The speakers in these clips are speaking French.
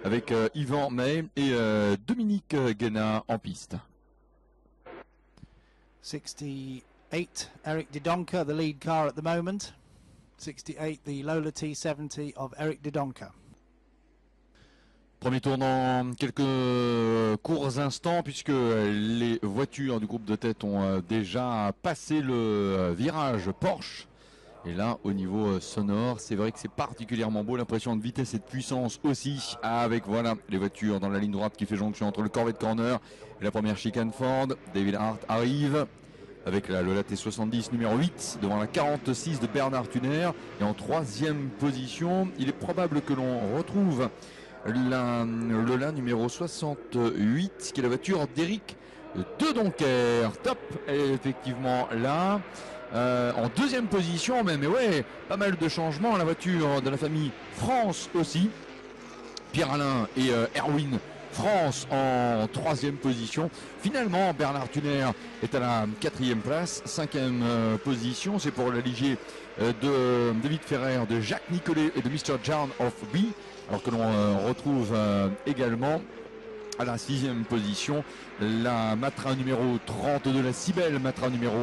avec Yvan May et Dominique Guéna en piste. 68, Eric Didonka, the lead car at the moment. 68, the Lola T70 of Eric Didonka. Premier tour dans quelques courts instants puisque les voitures du groupe de tête ont déjà passé le virage Porsche. Et là, au niveau sonore, c'est vrai que c'est particulièrement beau, l'impression de vitesse et de puissance aussi, avec voilà les voitures dans la ligne droite qui fait jonction entre le Corvette Corner et la première chicane Ford. David Hart arrive avec la Lola T70 numéro 8 devant la 46 de Bernard Thuner. Et en troisième position, il est probable que l'on retrouve la Lola numéro 68 qui est la voiture d'Éric de Doncker. Top, elle est effectivement là. En deuxième position même, et ouais, pas mal de changements. La voiture de la famille France aussi. Pierre-Alain et Erwin France en troisième position. Finalement, Bernard Thuner est à la quatrième place. Cinquième position, c'est pour la Ligier de David Ferrer, de Jacques Nicolet et de Mr. John of B. Alors que l'on retrouve également à la sixième position la Matra numéro 32, la si belle Matra numéro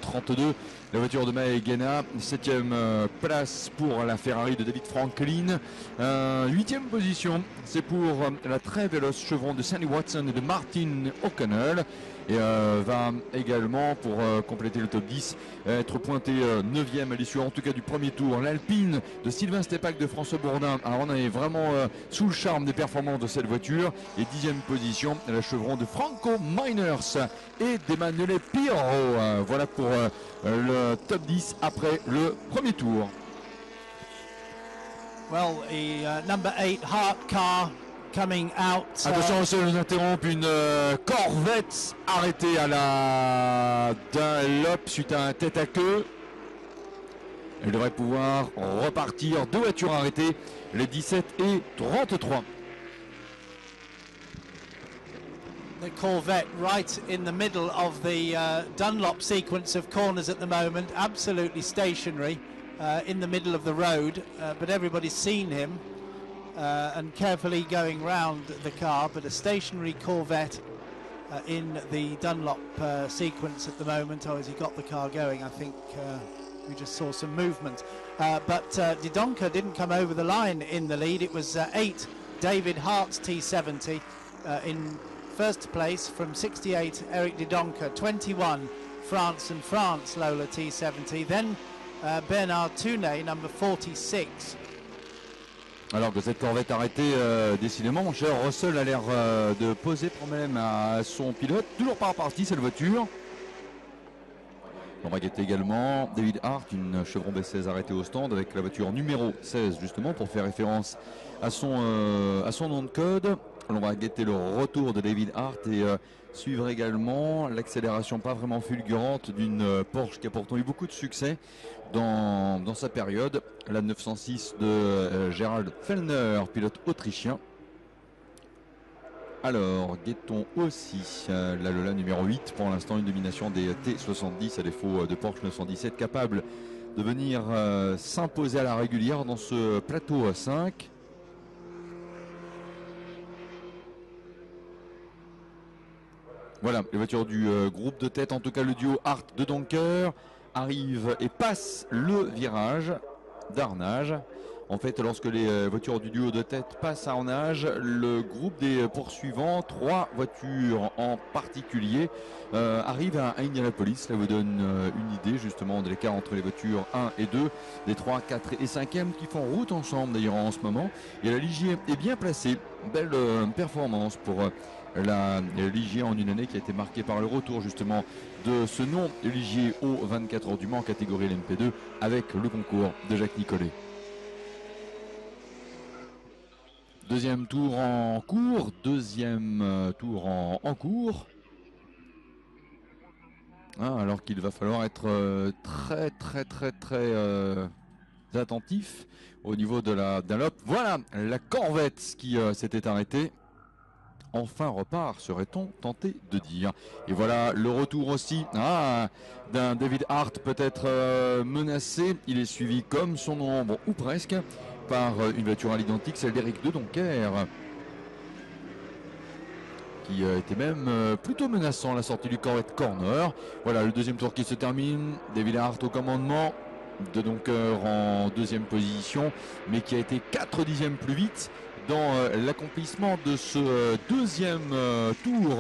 32, la voiture de May Guéna. Septième place pour la Ferrari de David Franklin. Huitième position, c'est pour la très véloce chevron de Sandy Watson et de Martin O'Connell. Et va également, pour compléter le top 10, être pointé 9e à l'issue en tout cas du premier tour, l'Alpine de Sylvain Stepak de François Bourdin. Alors on est vraiment sous le charme des performances de cette voiture. Et 10e position, la chevron de Franco Miners et d'Emanuele Pirro. Voilà pour le top 10 après le premier tour. Well, the number 8 Hart car coming out. Attention, monsieur, nous interrompt une Corvette arrêtée à la Dunlop suite à un tête à queue. Elle devrait pouvoir repartir. Deux voitures arrêtées, les 17 et 33. The Corvette right in the middle of the Dunlop sequence of corners at the moment, absolutely stationary in the middle of the road, but everybody's seen him and carefully going round the car, but a stationary Corvette in the Dunlop sequence at the moment. Oh, has he got the car going? I think we just saw some movement, but Didonka didn't come over the line in the lead. It was 8 David Hart's T70 in first place from 68 Eric Didonka, 21 France and France Lola T70, then Bernard Thuner, number 46. Alors que cette Corvette arrêtée, décidément, mon cher Russell a l'air de poser problème à son pilote. Toujours pas reparti cette voiture. On va guetter également David Hart, une Chevron B16 arrêtée au stand avec la voiture numéro 16 justement pour faire référence à son nom de code. On va guetter le retour de David Hart et suivre également l'accélération pas vraiment fulgurante d'une Porsche qui a pourtant eu beaucoup de succès dans sa période, la 906 de Gerald Fellner, pilote autrichien. Alors, guettons aussi la Lola numéro 8, pour l'instant une domination des T70 à défaut de Porsche 917, capable de venir s'imposer à la régulière dans ce plateau 5. Voilà, les voitures du groupe de tête, en tout cas le duo Hart de Doncker, arrive et passe le virage d'Arnage. En fait, lorsque les voitures du duo de tête passent à Arnage, le groupe des poursuivants, 3 voitures en particulier, arrive à Indianapolis. Cela vous donne une idée justement de l'écart entre les voitures 1 et 2, des 3, 4 et 5e qui font route ensemble d'ailleurs en ce moment. Et la Ligier est bien placée, belle performance pour la Ligier en une année qui a été marquée par le retour justement de ce nom Ligier au 24 heures du Mans en catégorie LMP2 avec le concours de Jacques Nicolet. Deuxième tour en cours, alors qu'il va falloir être très attentif au niveau de la Dunlop. Voilà la Corvette qui s'était arrêtée. Enfin repart, serait-on tenté de dire. Et voilà le retour aussi d'un David Hart peut-être menacé. Il est suivi comme son ombre, ou presque, par une voiture à l'identique, celle d'Éric de Doncker. qui était même plutôt menaçant à la sortie du Corvette Corner. Voilà le deuxième tour qui se termine. David Earnhardt au commandement, De Doncker en deuxième position, mais qui a été 4 dixièmes plus vite dans l'accomplissement de ce deuxième tour,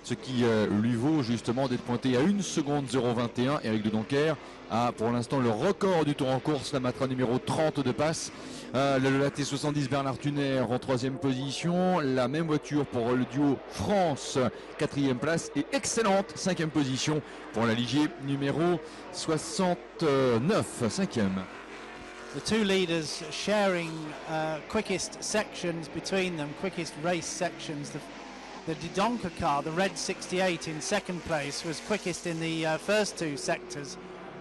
ce qui lui vaut justement d'être pointé à 1 seconde 0,21. Eric De Doncker a pour l'instant le record du tour en course, la Matra numéro 30 de passe. La T70 Bernard Thuner en troisième position, la même voiture pour le duo France, quatrième place, et excellente cinquième position pour la Ligier numéro 69, cinquième. The two leaders sharing quickest sections between them, quickest race sections. The De Doncker car, the red 68 in second place, was quickest in the first two sectors,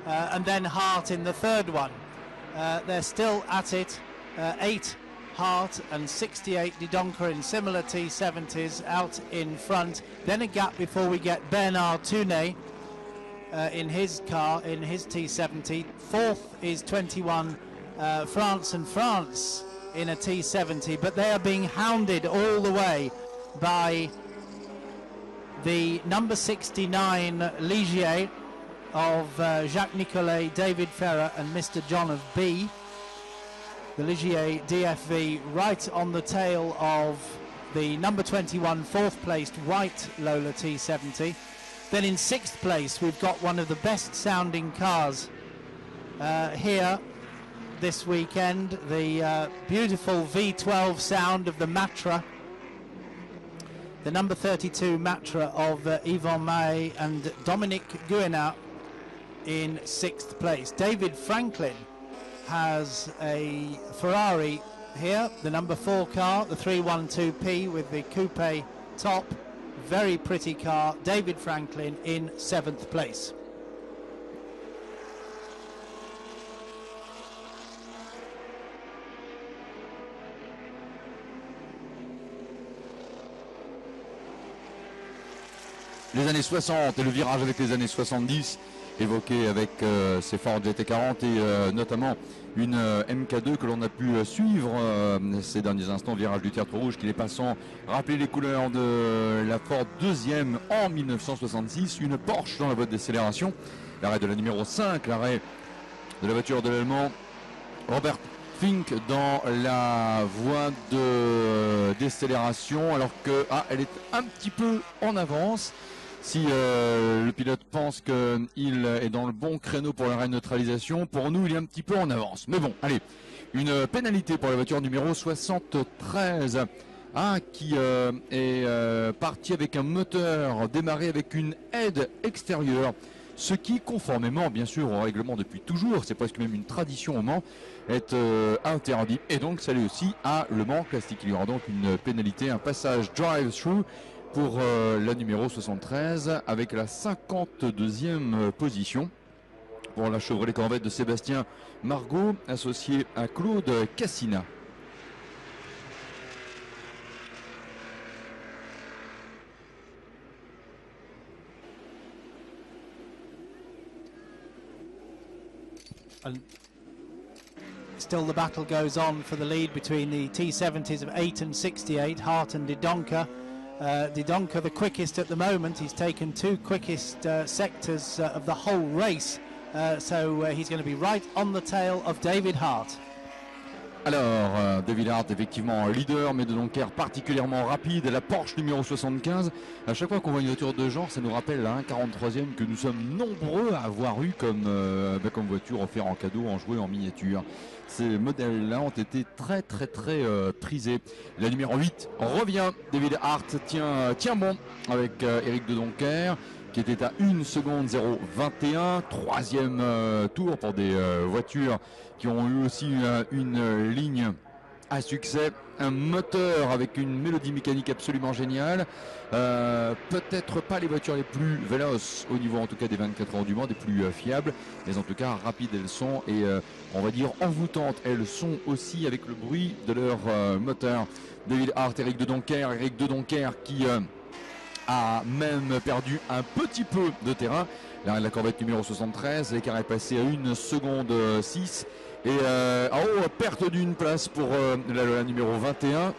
and then Hart in the third one. They're still at it, 8 Hart and 68 De Doncker in similar T70s out in front. Then a gap before we get Bernard Thunet in his car, in his T70. Fourth is 21 France and France in a T70, but they are being hounded all the way by the number 69 Ligier of Jacques Nicolet, David Ferrer and Mr. John of B. The Ligier DFV right on the tail of the number 21 fourth placed white Lola T70. Then in sixth place we've got one of the best sounding cars here this weekend, the beautiful V12 sound of the Matra, the number 32 Matra of Yvon May and Dominic Guénat in sixth place. David Franklin has a Ferrari here, the number 4 car, the 312P with the coupe top, very pretty car. David Franklin in 7th place. Les années 60 et le virage avec les années 70, évoqué avec ces Ford GT40 et notamment une MK2 que l'on a pu suivre ces derniers instants, virage du Tertre Rouge qui les passant, rappeler les couleurs de la Ford deuxième en 1966, une Porsche dans la boîte d'accélération, l'arrêt de la numéro 5, l'arrêt de la voiture de l'Allemand Robert Fink dans la voie de décélération alors que elle est un petit peu en avance. Si le pilote pense qu'il est dans le bon créneau pour la neutralisation, pour nous il est un petit peu en avance. Mais bon, allez, une pénalité pour la voiture numéro 73 qui est partie avec un moteur démarré avec une aide extérieure. Ce qui, conformément bien sûr au règlement depuis toujours, c'est presque même une tradition au Mans, est interdit. Et donc ça l'est aussi à Le Mans Classique. Il y aura donc une pénalité, un passage drive-through pour la numéro 73 avec la 52e position pour la Chevrolet Corvette de Sébastien Margot associé à Claude Cassina. And still the battle goes on for the lead between the T70s of 8 and 68, Hart and De Doncker. De Doncker the quickest at the moment. He's taken 2 quickest sectors of the whole race, so he's going to be right on the tail of David Hart. Alors, David Hart effectivement leader, mais De Doncker particulièrement rapide. La Porsche numéro 75. À chaque fois qu'on voit une voiture de genre, ça nous rappelle la 1,43e que nous sommes nombreux à avoir eu comme voiture offerte en cadeau, en jouet, en miniature. Ces modèles-là ont été très prisés. La numéro 8 revient. David Hart tient bon avec Eric De Doncker, qui était à 1 seconde 0,21. Troisième tour pour des voitures qui ont eu aussi une ligne à succès, un moteur avec une mélodie mécanique absolument géniale, peut-être pas les voitures les plus véloces au niveau en tout cas des 24 heures du Mans, des plus fiables, mais en tout cas rapides elles sont et on va dire envoûtantes elles sont aussi avec le bruit de leur moteur. David Hart, Eric De Doncker qui a même perdu un petit peu de terrain. La Corvette numéro 73, l'écart est passé à 1 seconde 6 et perte d'une place pour la numéro 21.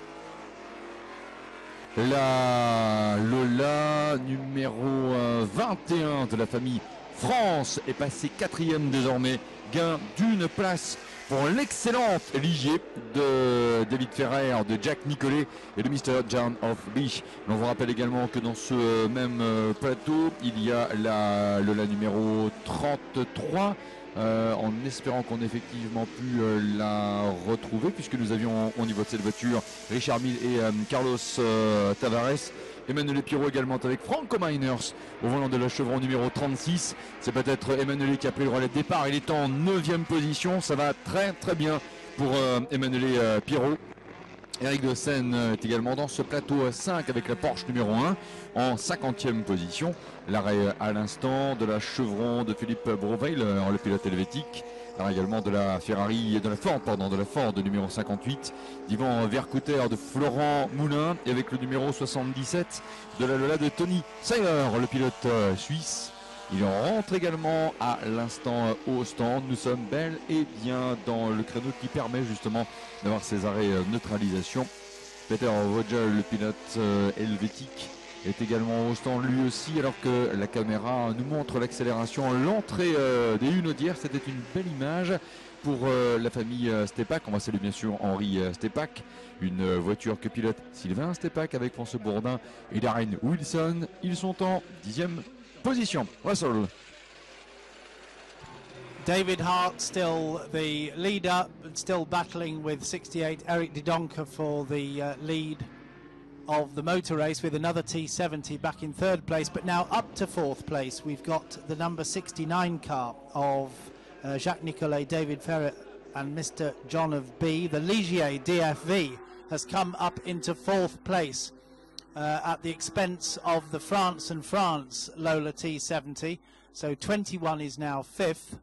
Le Lola numéro 21 de la famille France est passé 4e désormais, gain d'une place pour l'excellente Ligier de David Ferrer, de Jack Nicolet et de Mr. John of Bee. On vous rappelle également que dans ce même plateau, il y a la Lola numéro 33, en espérant qu'on ait effectivement pu la retrouver, puisque nous avions au niveau de cette voiture Richard Mille et Carlos Tavares. Emmanuel Pirot également avec Franco Miners au volant de la Chevron numéro 36. C'est peut-être Emmanuel qui a pris le relais de départ. Il est en 9e position. Ça va très très bien pour Emmanuel Pirot. Eric de Seine est également dans ce plateau 5 avec la Porsche numéro 1 en 50e position. L'arrêt à l'instant de la Chevron de Philippe Brouveil, le pilote helvétique. L'arrêt également de la Ferrari et de la Ford numéro 58. d'Yvan Vercouter, de Florent Moulin et avec le numéro 77 de la Lola de Tony Seiler, le pilote suisse. Il rentre également à l'instant au stand. Nous sommes bel et bien dans le créneau qui permet justement d'avoir ces arrêts neutralisation. Peter Vogel, le pilote helvétique, est également au stand lui aussi, alors que la caméra nous montre l'accélération, l'entrée des Hunaudières. C'était une belle image pour la famille Stepak. On va saluer bien sûr Henri Stepak, une voiture que pilote Sylvain Stepak avec François Bourdin et Darren Wilson. Ils sont en 10e position. Russell. David Hart still the leader, but still battling with 68. Eric de Doncker for the lead of the motor race with another T70 back in 3rd place, but now up to 4th place. We've got the number 69 car of Jacques Nicolet, David Ferret and Mr. John of B. The Ligier DFV has come up into 4th place at the expense of the France and France Lola T70. So 21 is now 5th.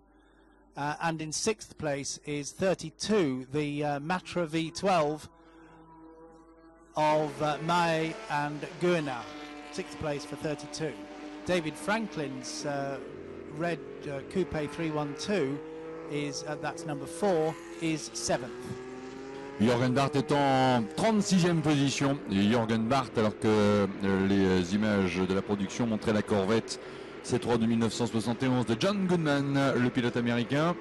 And in 6th place is 32, the Matra V12 of Mae and Guinea. 6th place for 32. David Franklin's red Coupe 312 is, that's number 4, is 7th. Jürgen Bart est en 36e position. Et Jürgen Bart, alors que les images de la production montraient la Corvette C3 de 1971 de John Goodman, le pilote américain.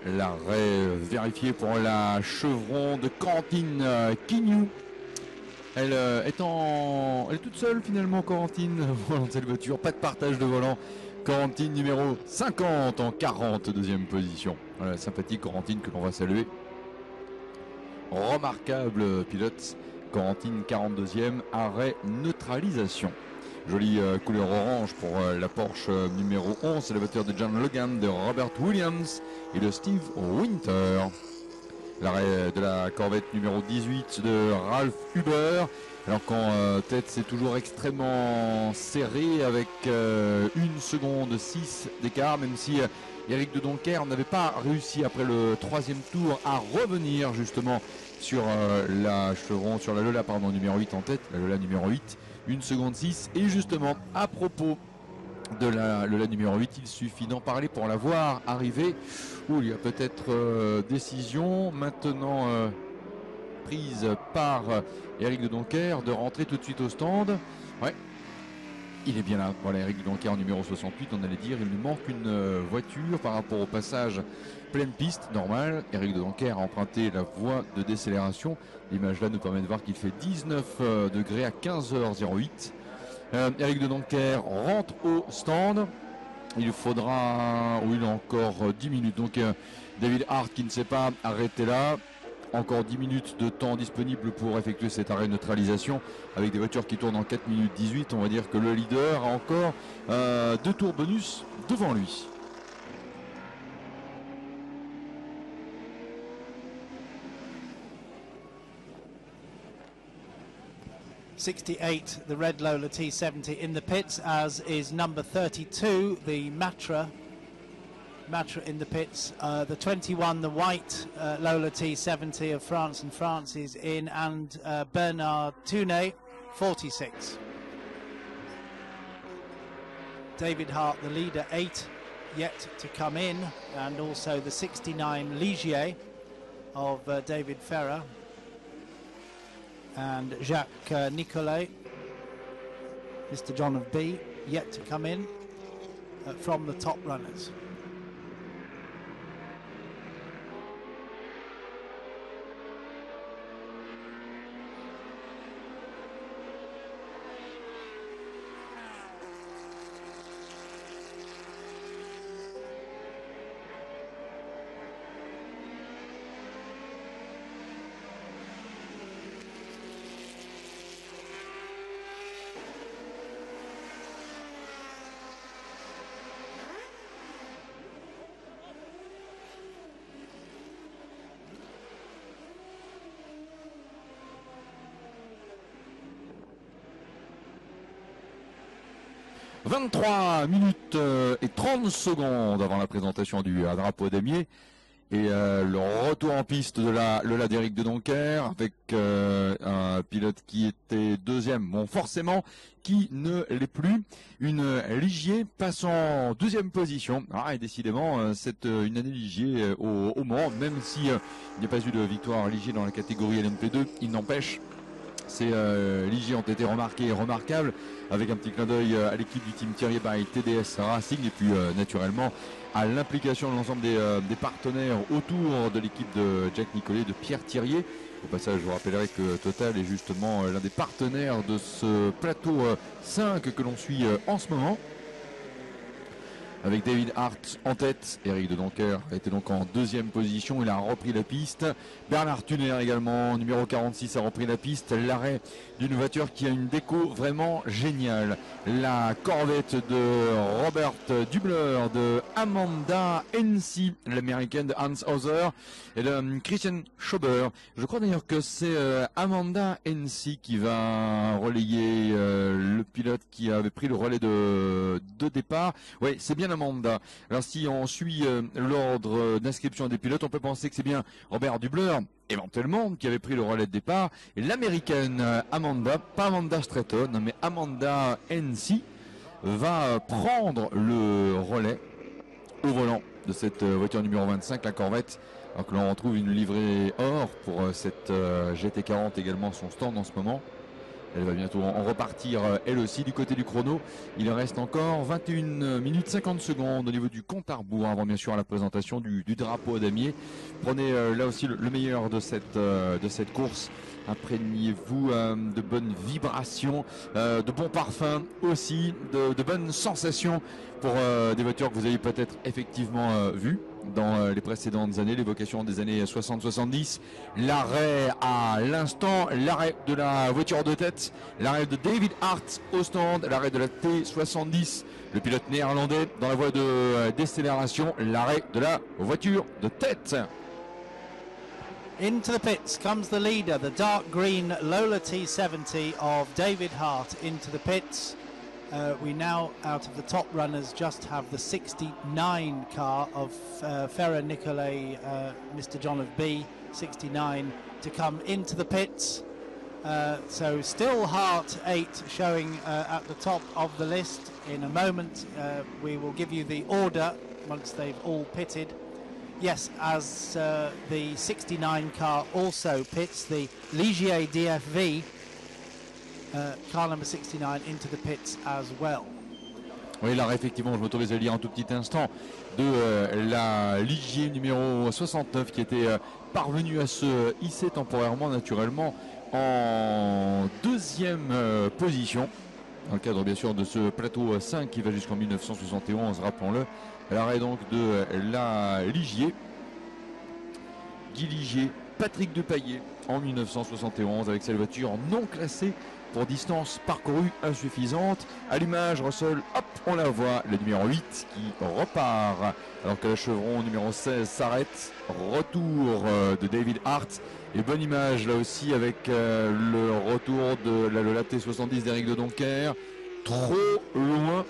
L'arrêt vérifié pour la Chevron de Corentine Quignou. Elle est toute seule finalement, Corentine, volant de cette voiture. Pas de partage de volant. Corentine numéro 50 en 42e position. Voilà, sympathique Corentine que l'on va saluer. Remarquable pilote. Corentine 42e, arrêt neutralisation. Jolie couleur orange pour la Porsche numéro 11. C'est la voiture de John Logan, de Robert Williams et de Steve Winter. L'arrêt de la Corvette numéro 18 de Ralph Huber. Alors qu'en tête c'est toujours extrêmement serré avec 1 seconde 6 d'écart, même si Eric de Doncker n'avait pas réussi après le 3e tour à revenir justement sur la Chevron, sur la Lola pardon, numéro 8 en tête, la Lola numéro 8. 1 seconde 6, et justement à propos de la Lola numéro 8, il suffit d'en parler pour la voir arriver, où il y a peut-être décision maintenant prise par Eric de Doncker de rentrer tout de suite au stand. Ouais, il est bien là, voilà Eric de Doncker en numéro 68, on allait dire, il lui manque une voiture par rapport au passage pleine piste, normal. Eric de Doncker a emprunté la voie de décélération. L'image là nous permet de voir qu'il fait 19 degrés à 15h08. Eric de Doncker rentre au stand. Il faudra, il a encore 10 minutes. Donc David Hart qui ne s'est pas arrêté là. Encore 10 minutes de temps disponible pour effectuer cet arrêt de neutralisation avec des voitures qui tournent en 4 minutes 18. On va dire que le leader a encore 2 tours bonus devant lui. '68, the red Lola T70 in the pits, as is number 32, the Matra in the pits. The 21, the white Lola T70 of France and France is in, and Bernard Tounet, 46. David Hart, the leader, 8 yet to come in, and also the 69 Ligier of David Ferrer and Jacques Nicolet. Mr. John of B, yet to come in from the top runners. « 23 minutes et 30 secondes avant la présentation du drapeau damier et le retour en piste de la Lola d'Éric de Doncker avec un pilote qui était deuxième, bon forcément qui ne l'est plus, une Ligier passe en deuxième position. Et décidément c'est une année Ligier au Mans, même si il n'y a pas eu de victoire Ligier dans la catégorie LMP2, il n'empêche. Ces Ligier ont été remarquables, avec un petit clin d'œil à l'équipe du team Thierry by TDS Racing et puis naturellement à l'implication de l'ensemble des partenaires autour de l'équipe de Jack Nicolet, de Pierre Thirier. Au passage, je vous rappellerai que Total est justement l'un des partenaires de ce plateau 5 que l'on suit en ce moment. Avec David Hart en tête, Éric de Doncker était donc en deuxième position, il a repris la piste. Bernard Thuner également, numéro 46, a repris la piste. L'arrêt d'une voiture qui a une déco vraiment géniale. La Corvette de Robert Dubler, de Amanda Hennessy, l'américaine de Hans Hauser et de Christian Schober. Je crois d'ailleurs que c'est Amanda Hennessy qui va relayer le pilote qui avait pris le relais de départ. Oui, c'est bien Amanda. Alors si on suit l'ordre d'inscription des pilotes, on peut penser que c'est bien Robert Dubler, éventuellement, qui avait pris le relais de départ. Et l'américaine Amanda, pas Amanda Stratton, mais Amanda Hennessy, va prendre le relais au volant de cette voiture numéro 25, la Corvette. Alors que l'on retrouve une livrée or pour cette GT40 également, son stand en ce moment. Elle va bientôt en repartir elle aussi du côté du chrono. Il reste encore 21 minutes 50 secondes au niveau du compte à rebours avant bien sûr la présentation du drapeau à damier. Prenez là aussi le meilleur de cette course. Imprégnez-vous de bonnes vibrations, de bons parfums aussi, de bonnes sensations pour des voitures que vous avez peut-être effectivement vues dans les précédentes années, l'évocation des années 60-70, l'arrêt à l'instant, l'arrêt de la voiture de tête, l'arrêt de David Hart au stand, l'arrêt de la T70, le pilote néerlandais dans la voie de décélération, l'arrêt de la voiture de tête. Into the pits comes the leader, the dark green Lola T70 of David Hart into the pits. We now, out of the top runners, just have the 69 car of Ferrer Nicolay, Mr. John of B, 69, to come into the pits. So still Hart 8 showing at the top of the list. In a moment we will give you the order once they've all pitted. Yes, as the 69 car also pits, the Ligier DFV car number 69 into the pits as well. Oui, là effectivement, je m'autorise à lire un tout petit instant de la Ligier numéro 69 qui était parvenue à se hisser temporairement, naturellement, en deuxième position. Dans le cadre bien sûr de ce plateau 5 qui va jusqu'en 1971, rappelons-le. L'arrêt donc de la Ligier. Guy Ligier, Patrick Depailler en 1971 avec cette voiture non classée pour distance parcourue insuffisante. À l'image, Russell, hop, on la voit, le numéro 8 qui repart alors que la chevron numéro 16 s'arrête. Retour de David Hart. Et bonne image là aussi avec le retour de la Lola T70 d'Éric de Doncker. Trop loin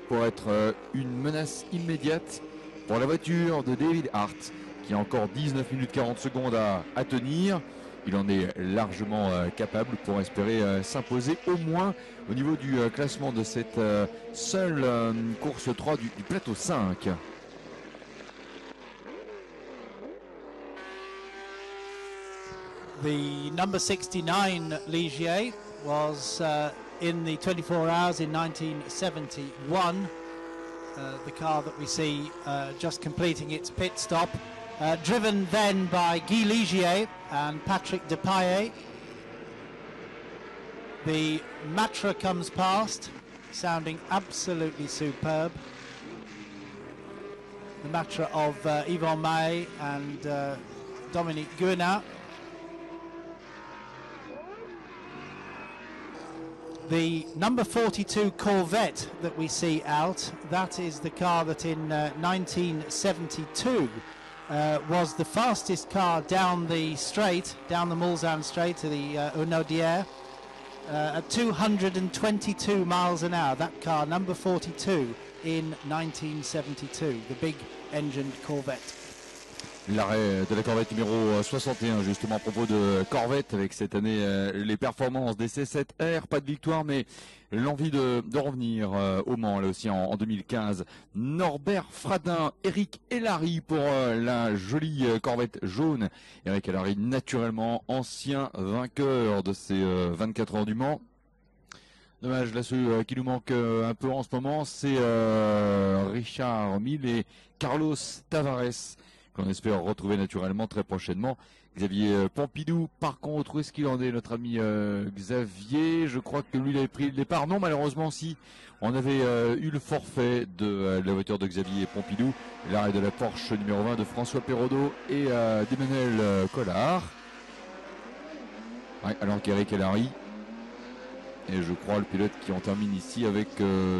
pour être une menace immédiate pour la voiture de David Hart qui a encore 19 minutes 40 secondes à tenir. Il en est largement capable pour espérer s'imposer au moins au niveau du classement de cette seule course 3 du plateau 5. The number 69 Ligier was in the 24 hours in 1971. The car that we see just completing its pit stop. Driven then by Guy Ligier and Patrick Depailler. The Matra comes past, sounding absolutely superb. The Matra of Yvon May and Dominique Guénat. The number 42 Corvette that we see out, that is the car that in 1972 was the fastest car down the straight, down the Mulsanne straight to the Hunaudière, at 222 miles an hour. That car, number 42, in 1972, the big engined Corvette. L'arrêt de la Corvette numéro 61, justement à propos de Corvette, avec cette année les performances des C7R, pas de victoire mais l'envie de revenir au Mans là aussi en 2015. Norbert Fradin, Eric Hellary pour la jolie Corvette jaune. Eric Hellary naturellement ancien vainqueur de ces 24 heures du Mans. Dommage, là ceux qui nous manquent un peu en ce moment, c'est Richard Mille et Carlos Tavares, qu'on espère retrouver naturellement très prochainement. Xavier Pompidou, par contre, où est-ce qu'il en est, notre ami Xavier? Je crois que lui, il avait pris le départ. Non, malheureusement, si. On avait eu le forfait de la voiture de Xavier Pompidou, l'arrêt de la Porsche numéro 20 de François Perraudot et d'Emmanuel Collard. Ouais, alors qu'Eric Hellary, et je crois le pilote qui en termine ici avec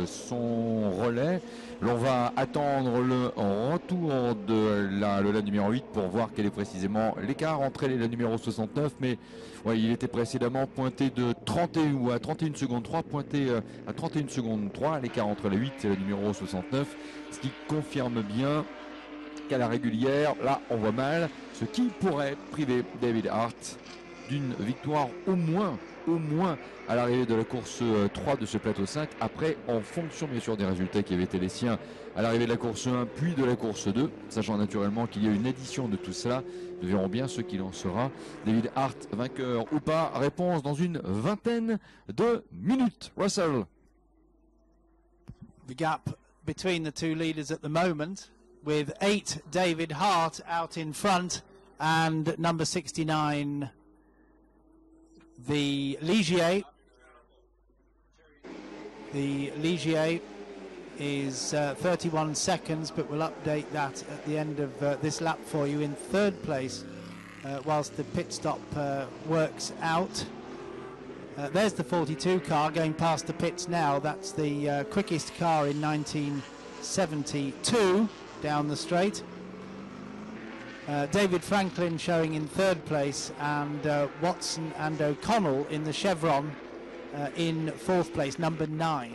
son relais. L'on va attendre le retour de la numéro 8 pour voir quel est précisément l'écart entre la numéro 69. Mais ouais, il était précédemment pointé de 31 ou à 31 secondes 3, pointé à 31 secondes 3, l'écart entre la 8 et la numéro 69, ce qui confirme bien qu'à la régulière, là on voit mal, ce qui pourrait priver David Hart d'une victoire au moins à l'arrivée de la course 3 de ce plateau 5, après en fonction bien sûr des résultats qui avaient été les siens à l'arrivée de la course 1 puis de la course 2, sachant naturellement qu'il y a une addition de tout cela. Nous verrons bien ce qu'il en sera. David Hart vainqueur ou pas? Réponse dans une vingtaine de minutes. Russell. The gap between the two leaders at the moment, with 8 David Hart out in front and number 69 the Ligier. The Ligier is 31 seconds, but we'll update that at the end of this lap for you. In third place, whilst the pit stop works out. There's the 42 car going past the pits now. That's the quickest car in 1972 down the straight. David Franklin showing in third place, and Watson and O'Connell in the Chevron in fourth place, number 9.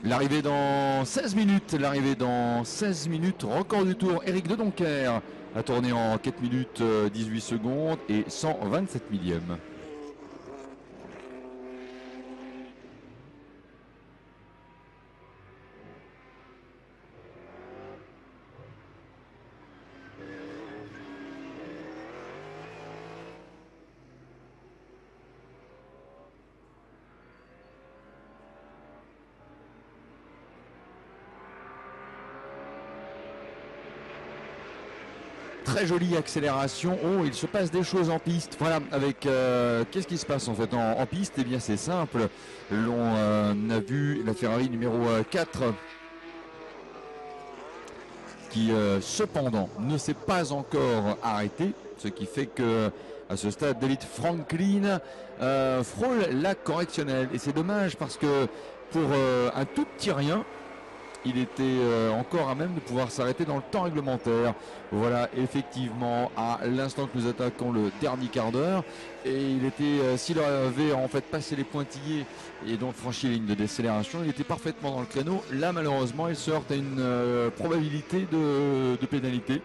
L'arrivée dans 16 minutes, record du tour, Eric de Doncker a tourné en 4 minutes 18 secondes et 127 millièmes. Très jolie accélération. Oh, il se passe des choses en piste. Voilà, avec qu'est-ce qui se passe en fait en piste? Eh bien c'est simple. L'on a vu la Ferrari numéro 4 qui cependant ne s'est pas encore arrêtée, ce qui fait que à ce stade David Franklin frôle la correctionnelle, et c'est dommage parce que pour un tout petit rien, il était encore à même de pouvoir s'arrêter dans le temps réglementaire. Voilà, effectivement, à l'instant que nous attaquons le dernier quart d'heure. Et il était, s'il avait en fait passé les pointillés et donc franchi la ligne de décélération, il était parfaitement dans le créneau. Là, malheureusement, il se heurte à une probabilité de pénalité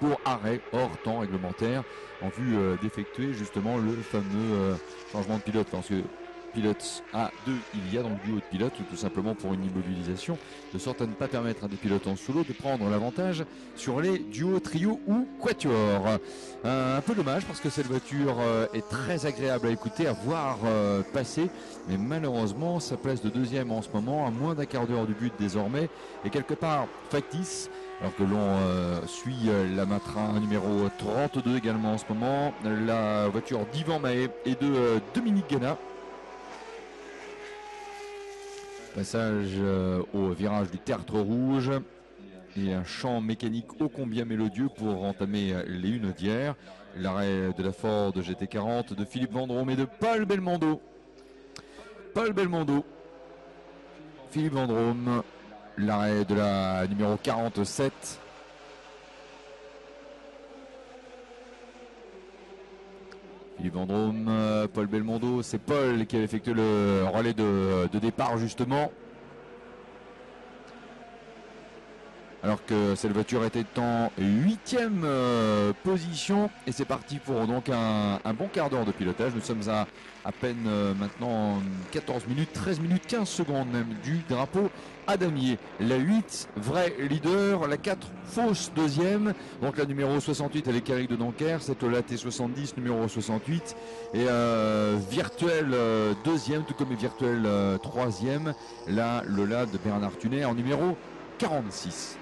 pour arrêt hors temps réglementaire, en vue d'effectuer justement le fameux changement de pilote. Parce que pilotes à 2, il y a donc duo de pilotes, ou tout simplement pour une immobilisation, de sorte à ne pas permettre à des pilotes en solo de prendre l'avantage sur les duos, trios ou quatuors. Un peu dommage parce que cette voiture est très agréable à écouter, à voir passer, mais malheureusement sa place de deuxième en ce moment, à moins d'un quart d'heure du but désormais, est quelque part factice. Alors que l'on suit la Matra numéro 32 également en ce moment, la voiture d'Yvan Mahé et de Dominique Gana. Passage au virage du tertre rouge et un chant mécanique ô combien mélodieux pour entamer les unodières. L'arrêt de la Ford GT40 de Philippe Vendôme et de Paul Belmondo. Paul Belmondo, Philippe Vendôme. L'arrêt de la numéro 47. Philippe Vendôme, Paul Belmondo, c'est Paul qui avait effectué le relais de départ justement. Alors que cette voiture était en 8e position et c'est parti pour donc un bon quart d'heure de pilotage. Nous sommes à peine maintenant 14 minutes, 13 minutes, 15 secondes même du drapeau à damier. La 8, vrai leader, la 4, fausse deuxième, donc la numéro 68 avec Eric de Doncker, cette Lola T70 numéro 68 et virtuel deuxième, tout comme virtuel troisième, la Lola de Bernard Tunet en numéro 46.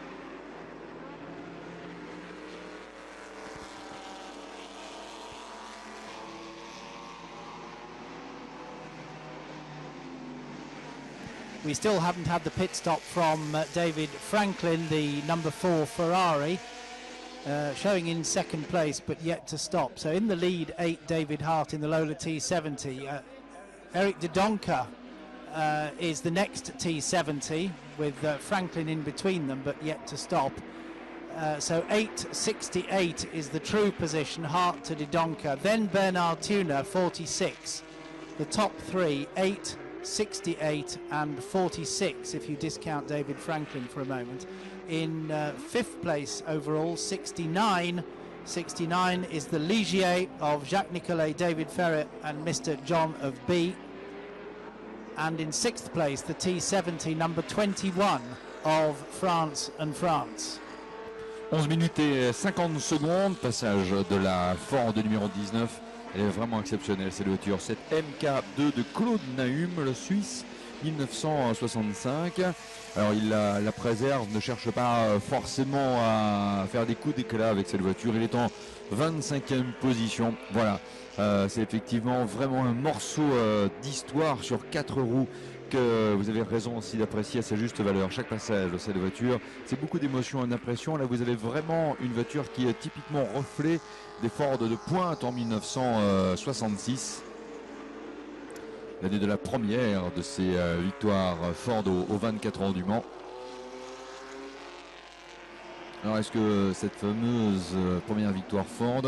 We still haven't had the pit stop from David Franklin, the number 4 Ferrari, showing in second place but yet to stop. So in the lead, 8 David Hart in the Lola T70. Eric de Doncker is the next T70 with Franklin in between them but yet to stop. So 8.68 is the true position, Hart to de Doncker. Then Bernard Tuner, 46. The top three, 8, 68 and 46 if you discount David Franklin for a moment. In 5th place overall, 69. 69 is the Ligier of Jacques Nicolet, David Ferret and Mr. John of B. And in 6th place, the T70 number 21 of France and France. 11 minutes et 50 secondes, passage de la Ford numéro 19. Elle est vraiment exceptionnelle cette voiture, cette MK2 de Claude Nahum, le Suisse, 1965. Alors il la préserve, ne cherche pas forcément à faire des coups d'éclat avec cette voiture. Il est en 25e position. Voilà, c'est effectivement vraiment un morceau d'histoire sur 4 roues que vous avez raison aussi d'apprécier à sa juste valeur. Chaque passage de cette voiture, c'est beaucoup d'émotions et d'impression. Là vous avez vraiment une voiture qui est typiquement reflet des Ford de pointe en 1966. L'année de la première de ces victoires Ford aux 24 ans du Mans. Alors est-ce que cette fameuse première victoire Ford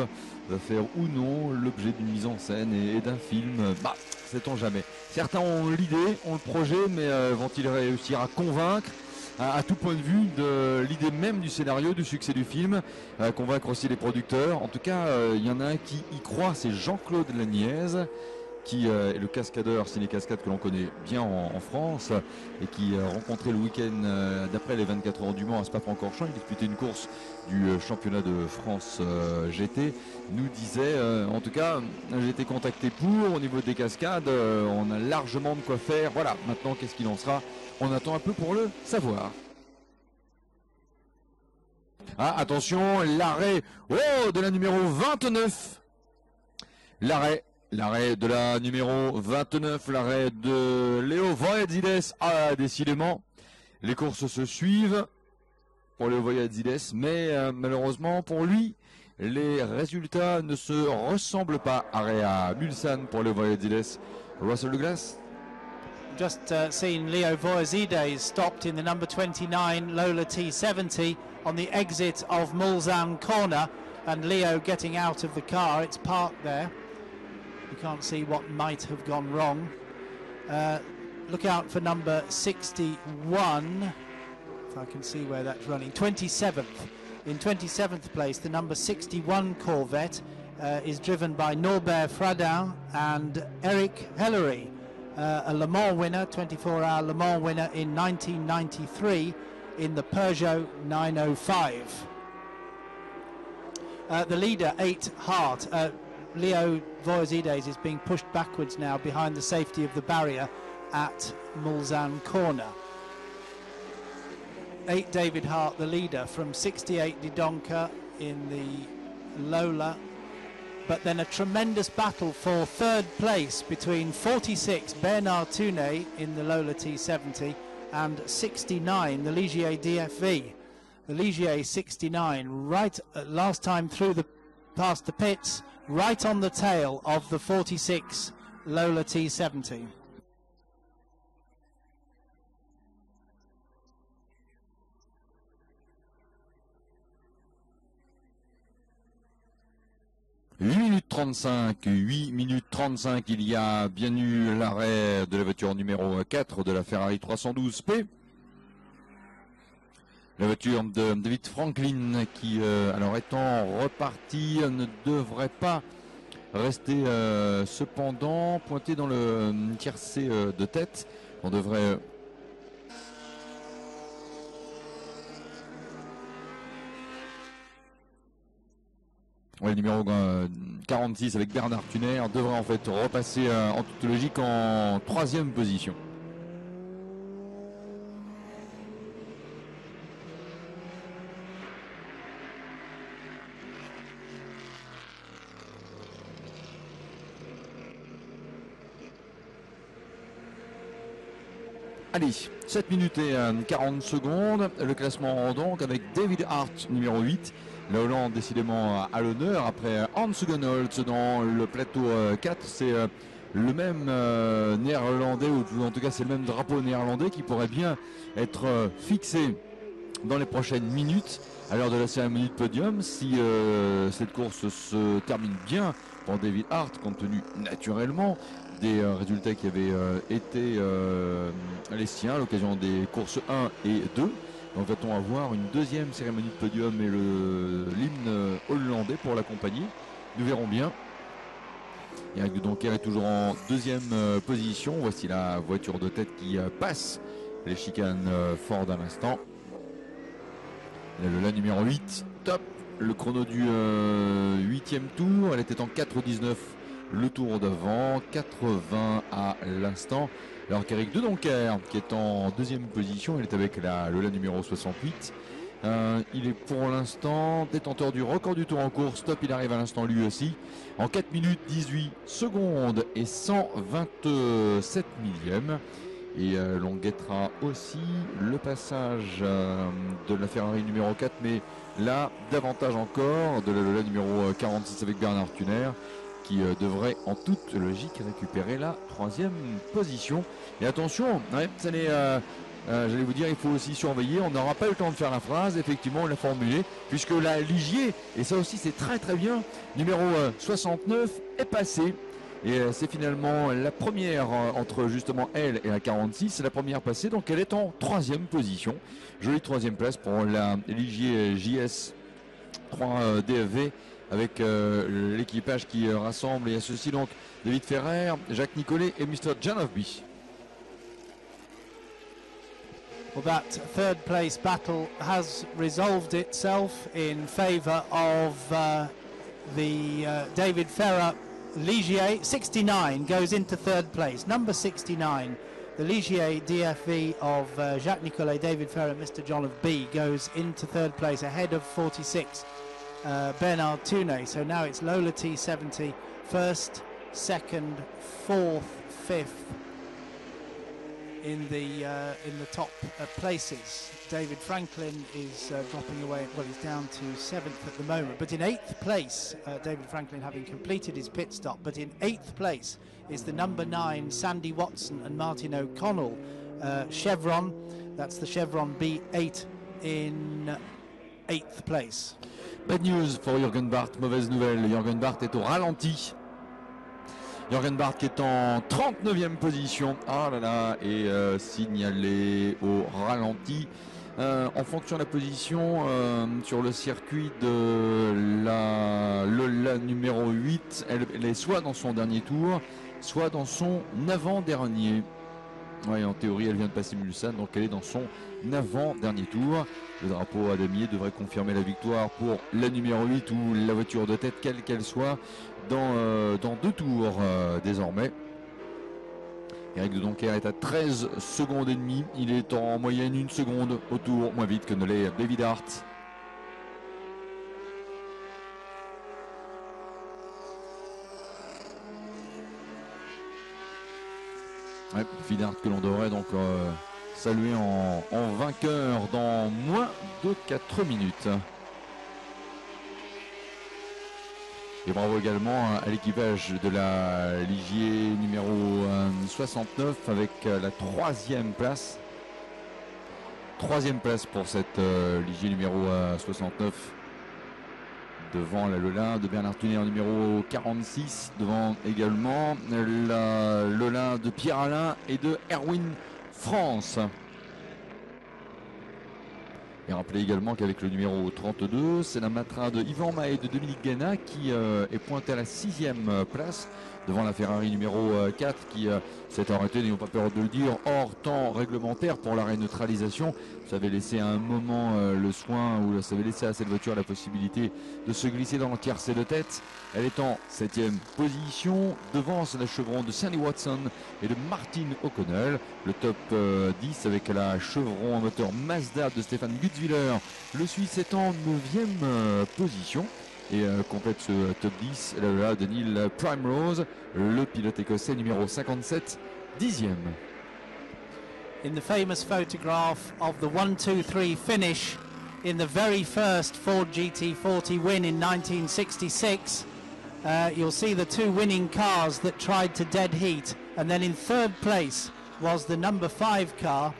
va faire ou non l'objet d'une mise en scène et d'un film? Bah, sait-on jamais. Certains ont l'idée, ont le projet, mais vont-ils réussir à convaincre à tout point de vue de l'idée même du scénario, du succès du film, convaincre aussi les producteurs? En tout cas, il y en a un qui y croit, c'est Jean-Claude Laniez, qui est le cascadeur ciné-cascade que l'on connaît bien en France et qui a rencontré le week-end d'après les 24 heures du Mans à Spa-Francorchamps. Il disputait une course du championnat de France GT. Nous disait, en tout cas, j'ai été contacté pour, au niveau des cascades, on a largement de quoi faire. Voilà, maintenant qu'est-ce qu'il en sera? On attend un peu pour le savoir. Ah, attention, l'arrêt de la numéro 29. L'arrêt de la numéro 29, l'arrêt de Léo Voyadzides. Ah, décidément, les courses se suivent pour Léo Voyadzides, mais malheureusement pour lui, les résultats ne se ressemblent pas. Arrêt à Mulsanne pour Léo Voyadzides. Russell Douglas. Just seen Leo Voyadzides stopped in the number 29 Lola T70 on the exit of Mulsanne corner, and Leo getting out of the car. It's parked there. You can't see what might have gone wrong. Look out for number 61, if I can see where that's running. 27th. In 27th place, the number 61 Corvette is driven by Norbert Fradin and Eric Hellery. a Le Mans winner, 24-hour Le Mans winner in 1993 in the Peugeot 905. The leader, 8 Hart, Leo Voizides, is being pushed backwards now behind the safety of the barrier at Mulsanne corner. 8 David Hart, the leader, from 68 Didonka in the Lola. But then a tremendous battle for third place between 46 Bernard Tounet in the Lola T70 and 69 the Ligier DFV. The Ligier 69 right last time through past the pits, right on the tail of the 46 Lola T70. .8 minutes 35, il y a bien eu l'arrêt de la voiture numéro 4 de la Ferrari 312P. La voiture de David Franklin qui, alors étant reparti, ne devrait pas rester cependant pointé dans le tiercé de tête. On devrait... Ouais, le numéro 46 avec Bernard Thuner devrait en fait repasser en toute logique en 3e position. Allez, 7 minutes et 40 secondes, le classement donc avec David Hart numéro 8. La Hollande décidément à l'honneur après Hans Hugenholtz dans le plateau 4. C'est le même néerlandais, ou en tout cas c'est le même drapeau néerlandais qui pourrait bien être fixé dans les prochaines minutes à l'heure de la cérémonie de podium si cette course se termine bien pour David Hart, compte tenu naturellement des résultats qui avaient été les siens à l'occasion des courses 1 et 2. Donc va-t-on avoir une deuxième cérémonie de podium et l'hymne hollandais pour l'accompagner? Nous verrons bien. Eric de Doncker est toujours en 2e position. Voici la voiture de tête qui passe les chicanes Ford à l'instant. La numéro 8, top. Le chrono du 8e tour. Elle était en 4,19 le tour d'avant, 80 à l'instant. Alors qu'Eric de Doncker, qui est en 2e position, il est avec la Lola numéro 68. Il est pour l'instant détenteur du record du tour en course. Top, il arrive à l'instant lui aussi. En 4 minutes 18 secondes et 127 millièmes. Et l'on guettera aussi le passage de la Ferrari numéro 4, mais là, davantage encore, de la Lola numéro 46 avec Bernard Thuner, qui devrait en toute logique récupérer la 3e position. Et attention, ouais, ça n'est, j'allais vous dire, il faut aussi surveiller, on n'aura pas eu le temps de faire la phrase, effectivement on l'a formulée, puisque la Ligier, et ça aussi c'est très très bien, numéro 69 est passée. Et c'est finalement la première entre justement elle et la 46, c'est la première passée, donc elle est en 3e position. Jolie 3e place pour la Ligier JS 3 DFV avec l'équipage qui rassemble et associe donc David Ferrer, Jacques Nicolet et Mr. Janovby. Well, that third place battle has resolved itself in favour of David Ferrer. Ligier 69 goes into third place. Number 69, the Ligier DFV of Jacques Nicolet, David Ferrer, Mr. John of B goes into third place ahead of 46 Bernard Tounet. So now it's Lola T70 first, second, fourth, fifth in the top places. David Franklin is dropping away. Well, he's down to 7th at the moment, but in 8th place, David Franklin having completed his pit stop, but in 8th place is the number 9 Sandy Watson and Martin O'Connell Chevron. That's the Chevron B8 in 8th place. Bad news for Jürgen Bart, mauvaise nouvelle, Jürgen Bart est au ralenti. Jürgen Bart qui est en 39e position, ah là là, et signalé au ralenti. En fonction de la position sur le circuit de la numéro 8, elle est soit dans son dernier tour, soit dans son avant-dernier. Oui, en théorie, elle vient de passer Mulsanne, donc elle est dans son avant-dernier tour. Le drapeau à damier devrait confirmer la victoire pour la numéro 8 ou la voiture de tête, quelle qu'elle soit, dans 2 tours désormais. Eric de Doncker est à 13 secondes et demie. Il est en moyenne 1 seconde au tour, moins vite que ne l'est David Hart. Ouais, David Hart que l'on devrait donc saluer en vainqueur dans moins de 4 minutes. Et bravo également à l'équipage de la Ligier numéro 69 avec la 3e place. 3e place pour cette Ligier numéro 69. Devant la Lola de Bernard Tuner en numéro 46. Devant également la Lola de Pierre Alain et de Erwin France. Et rappelez également qu'avec le numéro 32, c'est la Matra de Yvan Mahé de Dominique Guéna qui est pointé à la 6e place devant la Ferrari numéro 4 qui s'est arrêtée, n'ayons pas peur de le dire, hors temps réglementaire pour l'arrêt neutralisation. Ça avait laissé à un moment le soin, ou ça avait laissé à cette voiture la possibilité de se glisser dans le tiercé de tête. Elle est en 7e position, devant la chevron de Sandy Watson et de Martin O'Connell. Le top 10 avec la chevron en moteur Mazda de Stéphane Gutzwiller. Le Suisse est en 9e position. Et complète ce top 10, là, de Neil Primrose, le pilote écossais numéro 57, 10e. In the famous photograph of the 1-2-3 finish in the very first Ford GT40 win in 1966, you'll see the 2 winning cars that tried to dead heat, and then in 3rd place was the number 5 car,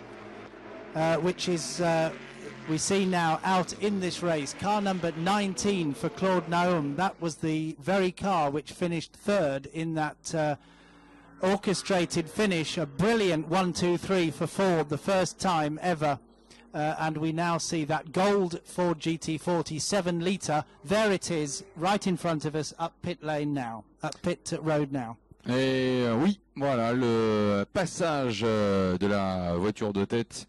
which is we see now out in this race, car number 19 for Claude Naum. That was the very car which finished 3rd in that orchestrated finish. A brilliant 1-2-3 for Ford, the first time ever. And we now see that gold Ford GT40 7-litre. There it is, right in front of us, up pit lane now, up pit road now. Et oui, voilà le passage de la voiture de tête.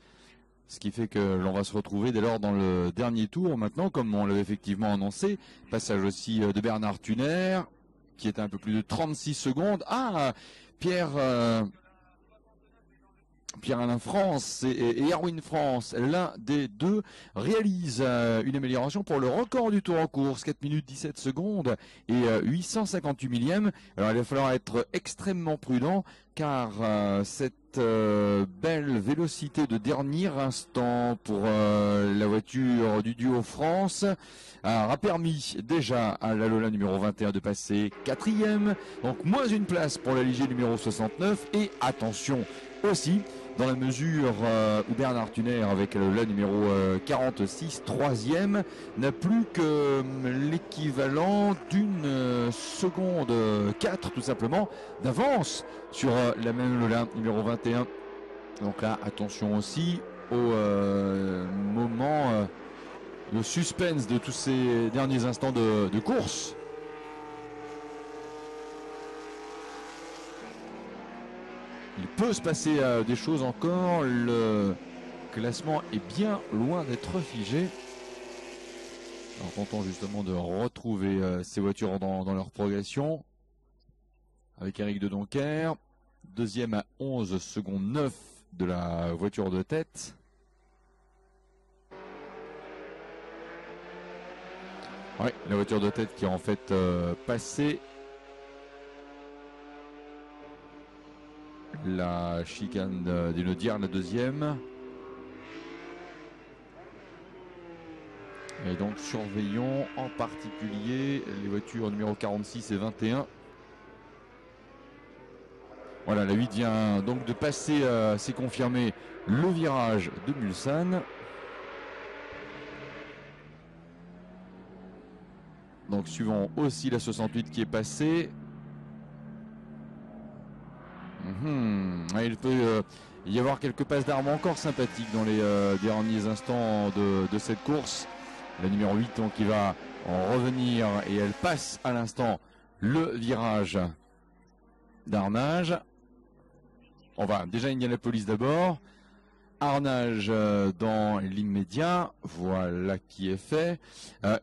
Ce qui fait que l'on va se retrouver dès lors dans le dernier tour maintenant, comme on l'avait effectivement annoncé. Passage aussi de Bernard Tuner, qui est à un peu plus de 36 secondes. Ah, Pierre-Alain France et Erwin France, l'un des deux, réalise une amélioration pour le record du tour en course, 4 minutes 17 secondes et 858 millièmes. Alors il va falloir être extrêmement prudent car cette belle vélocité de dernier instant pour la voiture du duo France a permis déjà à la Lola numéro 21 de passer 4e, donc moins une place pour la Ligier numéro 69 et attention aussi dans la mesure où Bernard Tuner avec le numéro 46, 3e, n'a plus que l'équivalent d'une seconde 4 tout simplement d'avance sur la même Lola numéro 21. Donc là, attention aussi au moment, le suspense de tous ces derniers instants de course. Il peut se passer des choses encore, le classement est bien loin d'être figé. Alors tentons justement de retrouver ces voitures dans leur progression. Avec Eric de Doncker, 2e à 11 secondes 9 de la voiture de tête. Oui, la voiture de tête qui est en fait passée la chicane d'Inaudière, la 2e. Et donc surveillons en particulier les voitures numéro 46 et 21. Voilà, la 8 vient donc de passer, c'est confirmé, le virage de Mulsanne. Donc suivons aussi la 68 qui est passée. Il peut y avoir quelques passes d'armes encore sympathiques dans les derniers instants de cette course. La numéro 8 donc, qui va en revenir et elle passe à l'instant le virage d'Arnage. On va déjà Indianapolis d'abord. Arnage dans l'immédiat, voilà qui est fait.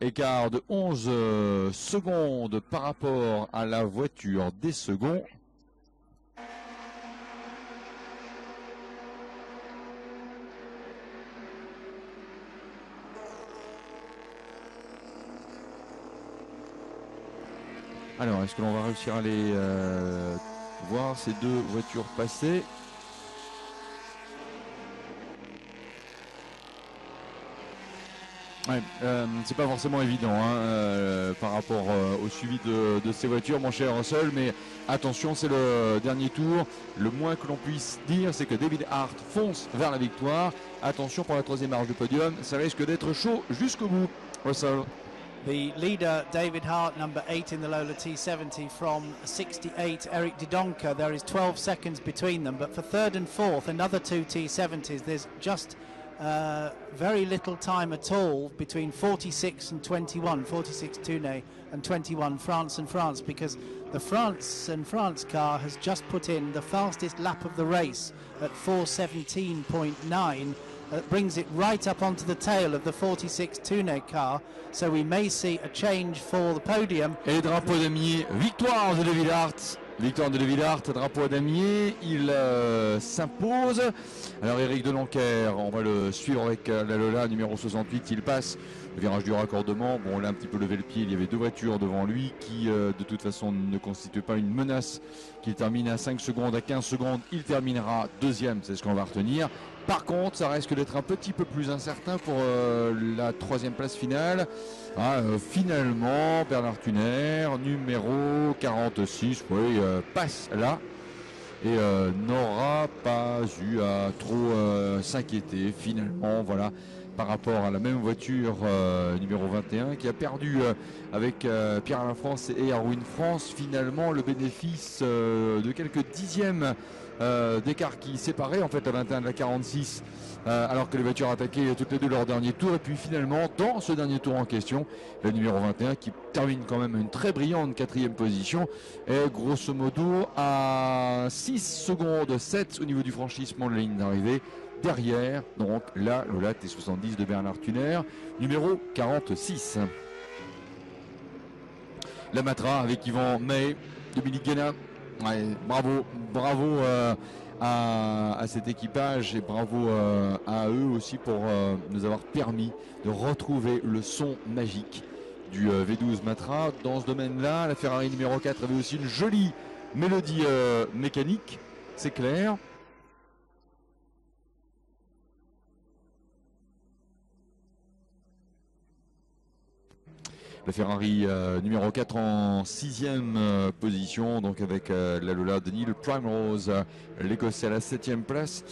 Écart de 11 secondes par rapport à la voiture des seconds. Alors, est-ce que l'on va réussir à les voir ces deux voitures passer? Ouais, c'est pas forcément évident par rapport au suivi de ces voitures, mon cher Russell, mais attention, c'est le dernier tour. Le moins que l'on puisse dire, c'est que David Hart fonce vers la victoire. Attention pour la troisième marche du podium, ça risque d'être chaud jusqu'au bout. Russell. The leader, David Hart, number 8 in the Lola T70 from 68, Eric Didonka. There is 12 seconds between them, but for third and fourth, another two T70s, there's just very little time at all between 46 and 21, 46 Tounet and 21 France and France, because the France and France car has just put in the fastest lap of the race at 4:17.9. Brings it right up onto the tail of the 46 Tounet car, so we may see a change for the podium. Et drapeau damier, victoire de David Hart. Victoire de David Hart, drapeau damier, il s'impose. Alors Eric Delanquer, on va le suivre avec la Lola numéro 68, il passe le virage du raccordement. Bon, là un petit peu levé le pied, il y avait deux voitures devant lui qui de toute façon ne constituent pas une menace. Qu'il termine à 5 secondes, à 15 secondes, il terminera deuxième, c'est ce qu'on va retenir. Par contre, ça risque d'être un petit peu plus incertain pour la troisième place finale. Finalement, Bernard Thuner, numéro 46, passe là et n'aura pas eu à trop s'inquiéter finalement, voilà, par rapport à la même voiture numéro 21 qui a perdu avec Pierre-Alain France et Erwin France finalement le bénéfice de quelques dixièmes d'écart qui séparait en fait la 21 de la 46 alors que les voitures attaquaient toutes les deux leur dernier tour, et puis finalement dans ce dernier tour en question le numéro 21 qui termine quand même une très brillante quatrième position et grosso modo à 6 secondes 7 au niveau du franchissement de la ligne d'arrivée derrière donc la Lola T70 de Bernard Thuner numéro 46. La Matra avec Yvan May, Dominique Guéna. Ouais, bravo à cet équipage et bravo à eux aussi pour nous avoir permis de retrouver le son magique du V12 Matra. Dans ce domaine-là, la Ferrari numéro 4 avait aussi une jolie mélodie mécanique, c'est clair. La Ferrari numéro 4 en 6e position, donc avec la Lola de Neil Primrose, l'Écossais à la 7e place.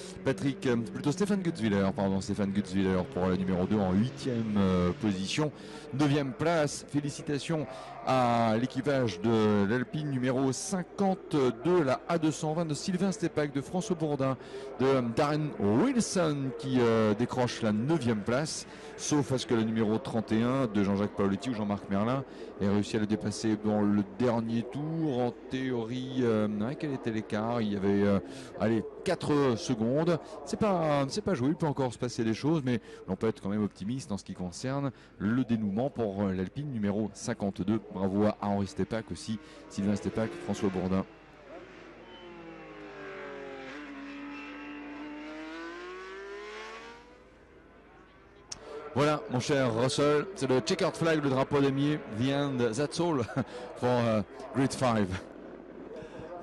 Stéphane Gutzwiller pour la numéro 2 en 8e position. 9e place, félicitations à l'équipage de l'Alpine numéro 52, la A220 de Sylvain Stepak, de François Bourdin, de Darren Wilson qui décroche la 9e place, sauf à ce que le numéro 31 de Jean-Jacques Paolotti ou Jean-Marc Merlin ait réussi à le dépasser dans le dernier tour. En théorie, quel était l'écart? Il y avait 4 secondes. C'est pas joué, il peut encore se passer des choses, mais on peut être quand même optimiste en ce qui concerne le dénouement pour l'Alpine numéro 52. Bravo à Henri Stepak aussi, Sylvain Stepak, François Bourdin. Voilà, mon cher Russell, c'est le checkered flag, le drapeau damier. The end, that's all for Grid 5.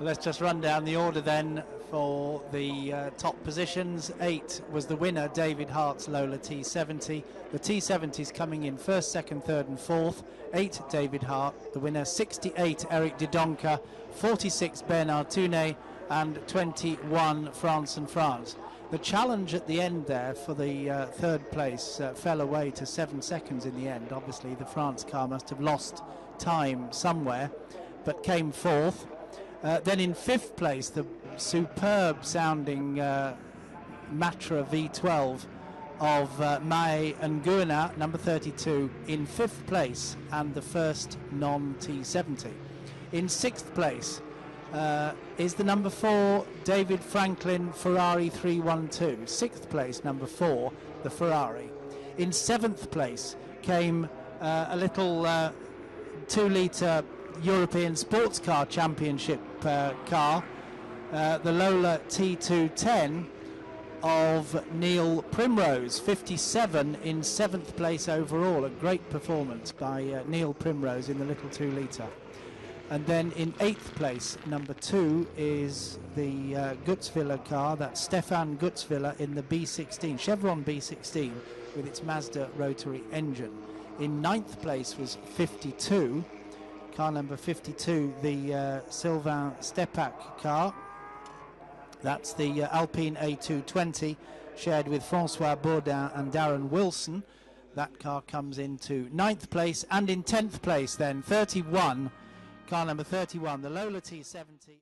Let's just run down the order then for the top positions. 8 was the winner, David Hart's Lola T70. The T70s coming in first, second, third and fourth. 8 David Hart, the winner. 68 Eric Didonka, 46 Bernard Thunet and 21 France and France. The challenge at the end there for the third place fell away to 7 seconds in the end. Obviously the France car must have lost time somewhere, but came fourth. Then in fifth place, the superb sounding Matra V12 of Mae and Guina, number 32, in fifth place and the first non-T70. In sixth place, is the number 4 David Franklin Ferrari 312. 6th place, number 4, the Ferrari. In 7th place came a little 2-litre European Sports Car Championship car, the Lola T210 of Neil Primrose, 57 in 7th place overall. A great performance by Neil Primrose in the little 2-litre. And then in 8th place, number 2, is the Gutzwiller car. That's Stefan Gutzwiller in the B16, Chevron B16, with its Mazda rotary engine. In 9th place was 52, car number 52, the Sylvain Stepak car. That's the Alpine A220, shared with Francois Baudin and Darren Wilson. That car comes into 9th place. And in 10th place then, 31, car number 31, the Lola T70.